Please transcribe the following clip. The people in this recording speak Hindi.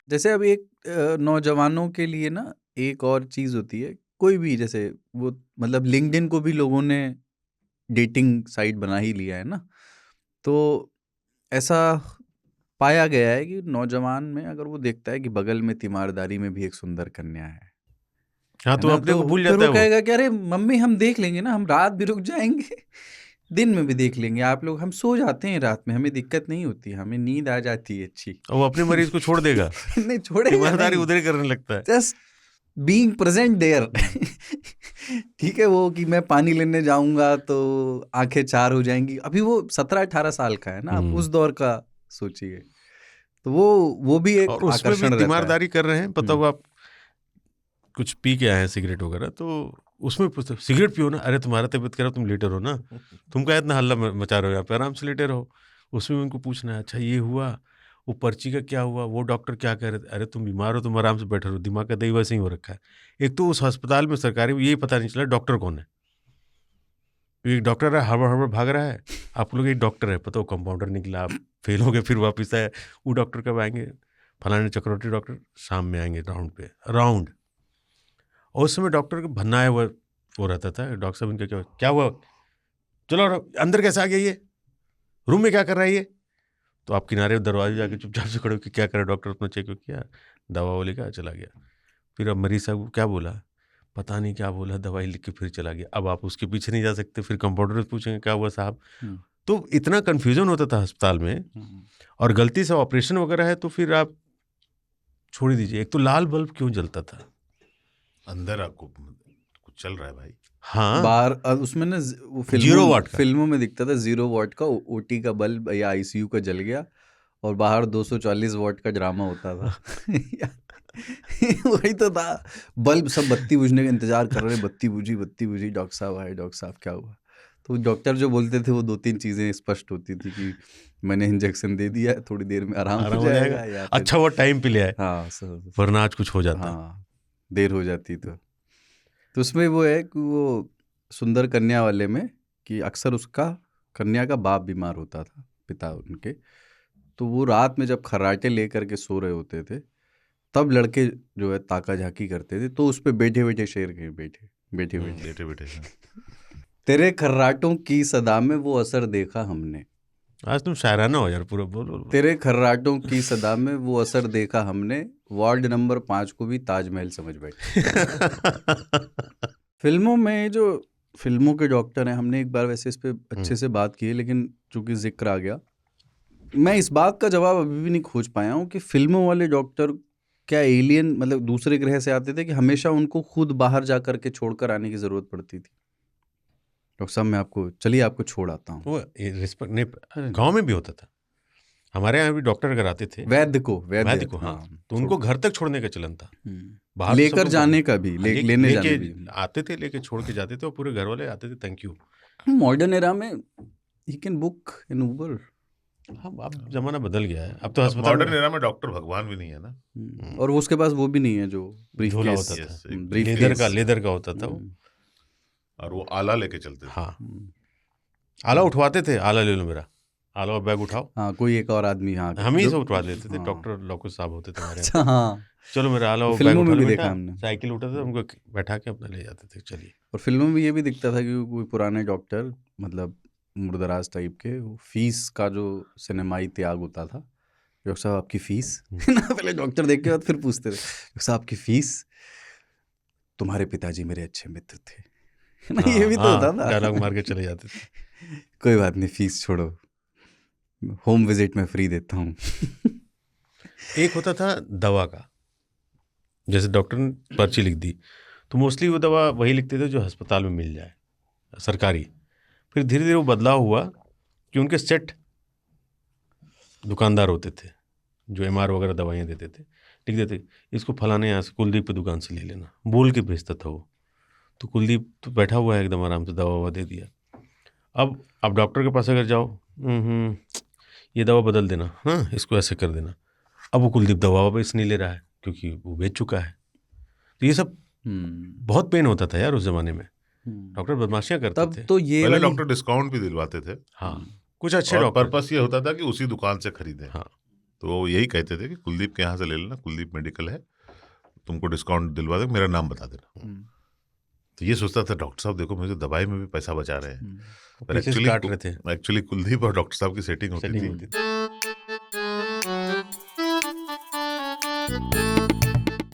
जैसे अब एक नौजवानों के लिए ना एक और चीज़ होती है, कोई भी जैसे वो मतलब लिंक्डइन को भी लोगों ने डेटिंग साइट बना ही लिया है ना, तो ऐसा पाया गया है कि नौजवान में अगर वो देखता है कि बगल में तीमारदारी में भी एक सुंदर कन्या हाँ, है तो ना, अपने तो को भूल फिर जाता वो है वो। कहेगा कि अरे मम्मी हम देख लेंगे ना, हम रात भी रुक जाएंगे दिन में भी देख लेंगे, आप लोग हम सो जाते हैं रात में, हमें दिक्कत नहीं होती, हमें नींद आ जाती है अच्छी और वो अपने मरीज को छोड़ देगा। नहीं छोड़ेगा ईमानदारी नहीं, उधर ही करने लगता है। जस्ट बीइंग प्रेजेंट देयर ठीक है, वो कि मैं पानी लेने जाऊंगा तो आंखें चार हो जाएंगी, अभी वो 17-18 साल का है ना, आप उस दौर का सोचिए, तो वो भी एक और उसमें भी आकर्षण रहता है। तीमारदारी कर रहे हैं, पता हुआ आप कुछ पी के आए हैं सिगरेट वगैरह, तो उसमें पूछते सिगरेट पियो ना, अरे तुम्हारा तबीयत खराब, तुम लेटे रहो ना, तुम क्या इतना हल्ला मचा रहे हो, यहाँ पे आराम से लेटे रहो। उसमें उनको पूछना है, अच्छा ये हुआ, वो पर्ची का क्या हुआ, वो डॉक्टर क्या कह रहे थे, अरे तुम बीमार हो, तुम आराम से बैठे रहो, दिमाग का दही वैसे ही हो रखा है। एक तो उस अस्पताल में सरकारी में यही पता नहीं चला डॉक्टर कौन है। एक डॉक्टर है, हड़बड़ हड़बड़ भाग रहा है, आप लोग एक डॉक्टर है, पता हो कंपाउंडर निकला, आप फेल हो गए, फिर वापस आए, वो डॉक्टर कब आएंगे, फलाने चक्रवर्ती डॉक्टर शाम में आएंगे राउंड पे राउंड। और उस समय डॉक्टर का भन्ना है वो रहता था, डॉक्टर साहब इनका क्या हुआ, चलो अंदर कैसे आ गया ये, रूम में क्या कर रहा है ये, तो आप किनारे दरवाजे जाके चुपचाप से खड़े हो कि क्या करे, डॉक्टर अपना चेक किया, दवा वो लिखा, चला गया। फिर अब मरीज साहब को क्या बोला, पता नहीं क्या बोला, दवाई लिख के फिर चला गया। अब आप उसके पीछे नहीं जा सकते, फिर कंपाउंडर से पूछेंगे क्या हुआ साहब। तो इतना कन्फ्यूजन होता था अस्पताल में, और गलती से ऑपरेशन वगैरह है तो फिर आप छोड़ ही दीजिए। एक तो लाल बल्ब क्यों जलता था अंदर, आपको कुछ चल रहा है भाई। हाँ, बाहर उसमें ना वो 0 वाट का। फिल्मों में दिखता था 0 वाट का ओटी का बल्ब या आईसीयू का जल गया, और बाहर 240 वाट का ड्रामा होता था वही तो था, बल्ब सब बत्ती बुझने का इंतजार कर रहे, बत्ती बुझी, डॉक्टर साहब आए, डॉक्टर साहब क्या हुआ, तो डॉक्टर जो बोलते थे वो 2-3 चीज़ें स्पष्ट होती थी कि मैंने इंजेक्शन दे दिया है, थोड़ी देर में आराम हो जाएगा, या फिर अच्छा वो टाइम पे ले आए, हाँ वरना आज कुछ हो जाता। हाँ देर हो जाती तो उसमें वो है कि वो सुंदर कन्या वाले में कि अक्सर उसका कन्या का बाप बीमार होता था, पिता उनके, तो वो रात में जब खर्राटे लेकर के सो रहे होते थे, तब लड़के जो है ताका झाकी करते थे, तो उस पे बैठे बैठे शेर के बैठे तेरे खर्राटों की सदा में वो असर देखा हमने, आज तुम शायराना हो यार, पूरा बोलो। तेरे खर्राटों की सदा में वो असर देखा हमने, वार्ड नंबर 5 को भी ताजमहल समझ बैठे फिल्मों में जो फिल्मों के डॉक्टर हैं, हमने एक बार वैसे इस पे अच्छे से बात की है, लेकिन चूंकि जिक्र आ गया, मैं इस बात का जवाब अभी भी नहीं खोज पाया हूँ कि फिल्मों वाले डॉक्टर क्या एलियन मतलब दूसरे ग्रह से आते थे, कि हमेशा उनको खुद बाहर जा करके छोड़कर आने की जरूरत पड़ती थी। डॉक्टर साहब मैं आपको चलिए आपको छोड़ आता हूँ, वो रिस्पेक्ट नहीं, गांव में भी होता था, हमारे यहाँ भी डॉक्टर अगर आते थे, वैद्य को, हाँ, तो उनको घर तक छोड़ने का चलन था, बाहर तो सब लेकर लोग जाने का भी लेने जाने लेके भी। आते थे, लेके छोड़ के जाते थे, और पूरे घर वाले आते थे, थैंक यू। मॉडर्न एरा में ही कैन बुक इन उबर। हाँ, अब जमाना बदल गया है, अब तो अस्पताल मॉडर्न एरा में डॉक्टर भगवान भी नहीं है ना। और वो उसके पास वो भी नहीं है जो झोला होता था, लेदर का होता था वो, और वो आला लेके चलते थे। हाँ, आला उठवाते थे, आला ले लो मेरा, आला और बैग उठाओ, हाँ कोई एक और आदमी, हाँ हम ही से उठवा लेते थे, डॉक्टर लोकुश साहब होते थे हमारे अच्छा यहाँ। हाँ, चलो मेरा आला और बैग फिल्मों उठा में लो भी बेटा, देखा हमने, साइकिल उठाते थे, हमको बैठा के अपना ले जाते थे, चलिए। और फिल्मों में ये भी दिखता था कि कोई पुराने डॉक्टर मतलब मुर्दराज टाइप के, वो फीस का जो सिनेमाई त्याग होता था, डॉक्टर साहब आपकी फीस ना, पहले डॉक्टर देख के बाद फिर पूछते थे डॉक्टर साहब आपकी फीस, तुम्हारे पिताजी मेरे अच्छे मित्र थे ना, ये भी तो होता था, डायलॉग मार के चले जाते थे। कोई बात नहीं फीस छोड़ो, होम विजिट में फ्री देता हूँ एक होता था दवा का, जैसे डॉक्टर ने पर्ची लिख दी तो मोस्टली वो दवा वही लिखते थे जो अस्पताल में मिल जाए, सरकारी। फिर धीरे धीरे वो बदलाव हुआ कि उनके सेट दुकानदार होते थे जो एमआर वगैरह दवाइयाँ देते थे, लिख देते इसको फलाने यहाँ से कुलदीप की दुकान से ले लेना, बोल के भेजता था वो, तो कुलदीप तो बैठा हुआ है एकदम आराम से, दवा ववा दे दिया। अब डॉक्टर के पास अगर जाओ, ये दवा बदल देना, हाँ इसको ऐसे कर देना, अब वो कुलदीप दवा वापस नहीं ले रहा है क्योंकि वो बेच चुका है। तो ये सब बहुत पेन होता था यार उस जमाने में, डॉक्टर बदमाशियां करते थे। तो ये पहले डॉक्टर डिस्काउंट भी दिलवाते थे, हाँ, कुछ अच्छे और डॉक्टर, पर्पस ये होता था कि उसी दुकान से खरीदें। हाँ, तो वो यही कहते थे कि कुलदीप के यहाँ से ले लेना, कुलदीप मेडिकल है, तुमको डिस्काउंट दिलवा दे, मेरा नाम बता देना। तो ये सोचता था डॉक्टर साहब देखो मुझे दवाई में भी पैसा बचा रहे हैं, पर पीछे से काट रहे थे। एक्चुअली कुलदीप और डॉक्टर साहब की सेटिंग होती सेटिंग थी। होती थी।